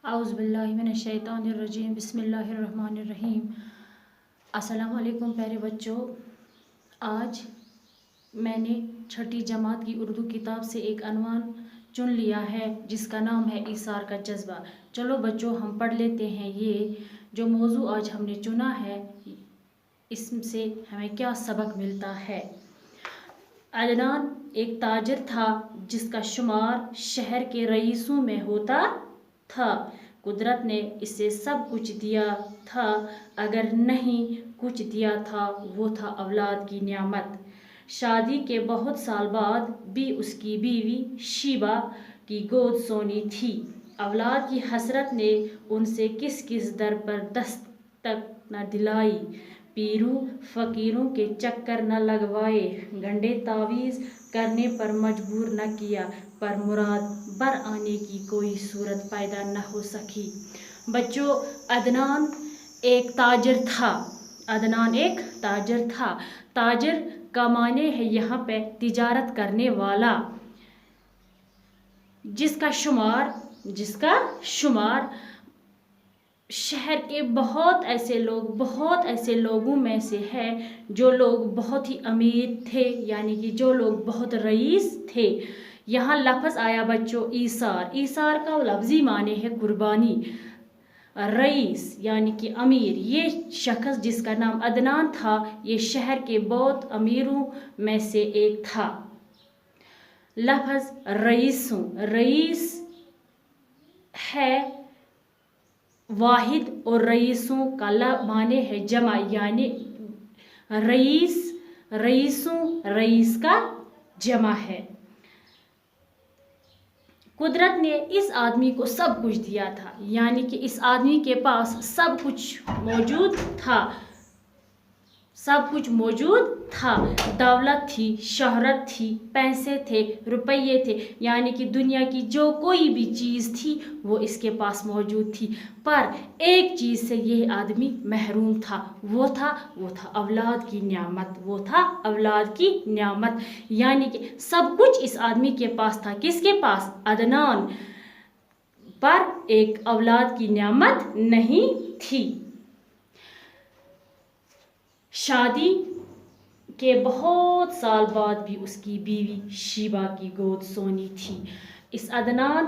اعوذ باللہ من الشیطان الرجیم بسم اللہ الرحمن الرحیم۔ السلام علیکم پیارے بچوں، آج میں نے چھٹی جماعت کی اردو کتاب سے ایک عنوان چن لیا ہے جس کا نام ہے ایثار کا جذبہ۔ چلو بچوں ہم پڑھ لیتے ہیں یہ جو موضوع آج ہم نے چنا ہے، اس سے ہمیں کیا سبق ملتا ہے۔ عدنان ایک تاجر تھا جس کا شمار شہر کے رئیسوں میں ہوتا تھا۔ قدرت نے اسے سب کچھ دیا تھا، اگر نہیں کچھ دیا تھا وہ تھا اولاد کی نعمت۔ شادی کے بہت سال بعد بھی اس کی بیوی شیبہ کی گود سونی تھی۔ اولاد کی حسرت نے ان سے کس کس در پر دستک نہ دلائی، پیروں فقیروں کے چکر نہ لگوائے، گنڈے تعویذ کرنے پر مجبور نہ کیا، پر مراد بر آنے کی کوئی صورت پیدا نہ ہو سکی۔ بچوں، عدنان ایک تاجر تھا۔ عدنان ایک تاجر تھا۔ تاجر کا معنی ہے یہاں پہ تجارت کرنے والا، جس کا شمار شہر کے بہت ایسے لوگوں میں سے ہے جو لوگ بہت ہی امیر تھے، یعنی کہ جو لوگ بہت رئیس تھے۔ یہاں لفظ آیا بچوں ایثار۔ ایثار کا لفظی معنی ہے قربانی۔ رئیس یعنی کہ امیر، یہ شخص جس کا نام عدنان تھا یہ شہر کے بہت امیروں میں سے ایک تھا۔ لفظ رئیسوں، رئیس ہے واحد اور رئیسوں کا معنی ہے جمع، یعنی رئیسوں رئیس کا جمع ہے۔ قدرت نے اس آدمی کو سب کچھ دیا تھا، یعنی کہ اس آدمی کے پاس سب کچھ موجود تھا۔ دولت تھی، شہرت تھی، پیسے تھے، روپیے تھے، یعنی کہ دنیا کی جو کوئی بھی چیز تھی وہ اس کے پاس موجود تھی، پر ایک چیز سے یہ آدمی محروم تھا، وہ تھا اولاد کی نعمت، اولاد کی نعمت، یعنی کہ سب کچھ اس آدمی کے پاس تھا۔ کس کے پاس؟ عدنان، پر ایک اولاد کی نعمت نہیں تھی۔ شادی کے بہت سال بعد بھی اس کی بیوی شیبہ کی گود سونی تھی۔ اس عدنان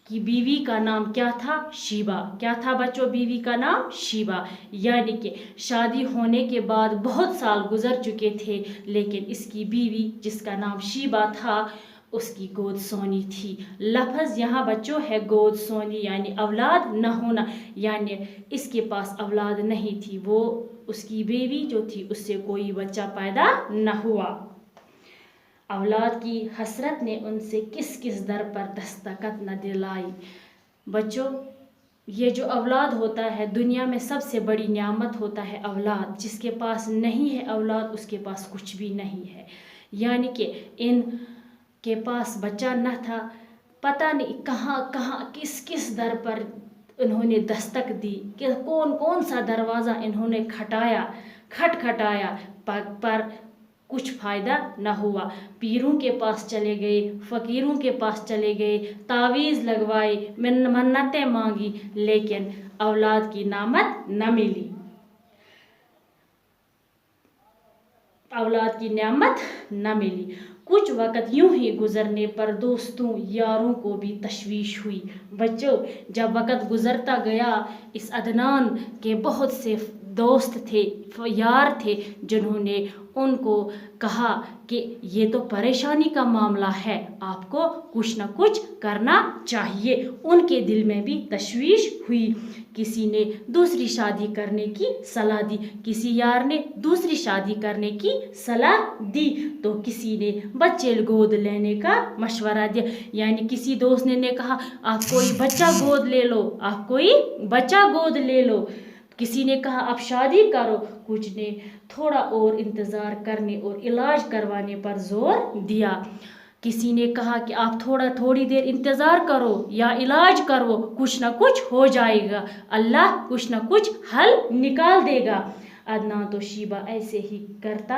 کی بیوی کا نام کیا تھا؟ شیبہ۔ کیا تھا بچوں بیوی کا نام؟ شیبہ، یعنی کہ شادی ہونے کے بعد بہت سال گزر چکے تھے، لیکن اس کی بیوی جس کا نام شیبہ تھا اس کی گود سونی تھی۔ لفظ یہاں بچوں ہے گود سونی، یعنی اولاد نہ ہونا، یعنی اس کے پاس اولاد نہیں تھی، وہ اس کی بیوی جو تھی اس سے کوئی بچہ پیدا نہ ہوا۔ اولاد کی حسرت نے ان سے کس کس در پر دستک نہ دلائی۔ بچوں، یہ جو اولاد ہوتا ہے دنیا میں سب سے بڑی نعمت ہوتا ہے اولاد۔ جس کے پاس نہیں ہے اولاد اس کے پاس کچھ بھی نہیں ہے، یعنی کہ ان کے پاس بچہ نہ تھا، پتہ نہیں کہاں کس در پر انہوں نے دستک دی، کہ کون سا دروازہ انہوں نے کھٹکھٹایا، پر کچھ فائدہ نہ ہوا۔ پیروں کے پاس چلے گئے، فقیروں کے پاس چلے گئے، تعویذ لگوائے، منتیں مانگی، لیکن اولاد کی نعمت نہ ملی۔ اولاد کی نعمت نہ ملی۔ کچھ وقت یوں ہی گزرنے پر دوستوں یاروں کو بھی تشویش ہوئی۔ بچوں، جب وقت گزرتا گیا اس عدنان کے بہت سے دوست تھے، یار تھے، جنہوں نے ان کو کہا کہ یہ تو پریشانی کا معاملہ ہے، آپ کو کچھ نہ کچھ کرنا چاہیے۔ ان کے دل میں بھی تشویش ہوئی۔ کسی نے دوسری شادی کرنے کی صلاح دی، کسی یار نے دوسری شادی کرنے کی صلاح دی، تو کسی نے بچے گود لینے کا مشورہ دیا، یعنی کسی دوست نے کہا آپ کوئی بچہ گود لے لو، کسی نے کہا آپ شادی کرو، کچھ نے تھوڑا اور انتظار کرنے اور علاج کروانے پر زور دیا، کسی نے کہا کہ آپ تھوڑی دیر انتظار کرو یا علاج کرو، کچھ نہ کچھ ہو جائے گا، اللہ کچھ نہ کچھ حل نکال دے گا۔ عدنان تو شیبہ ایسے ہی کرتا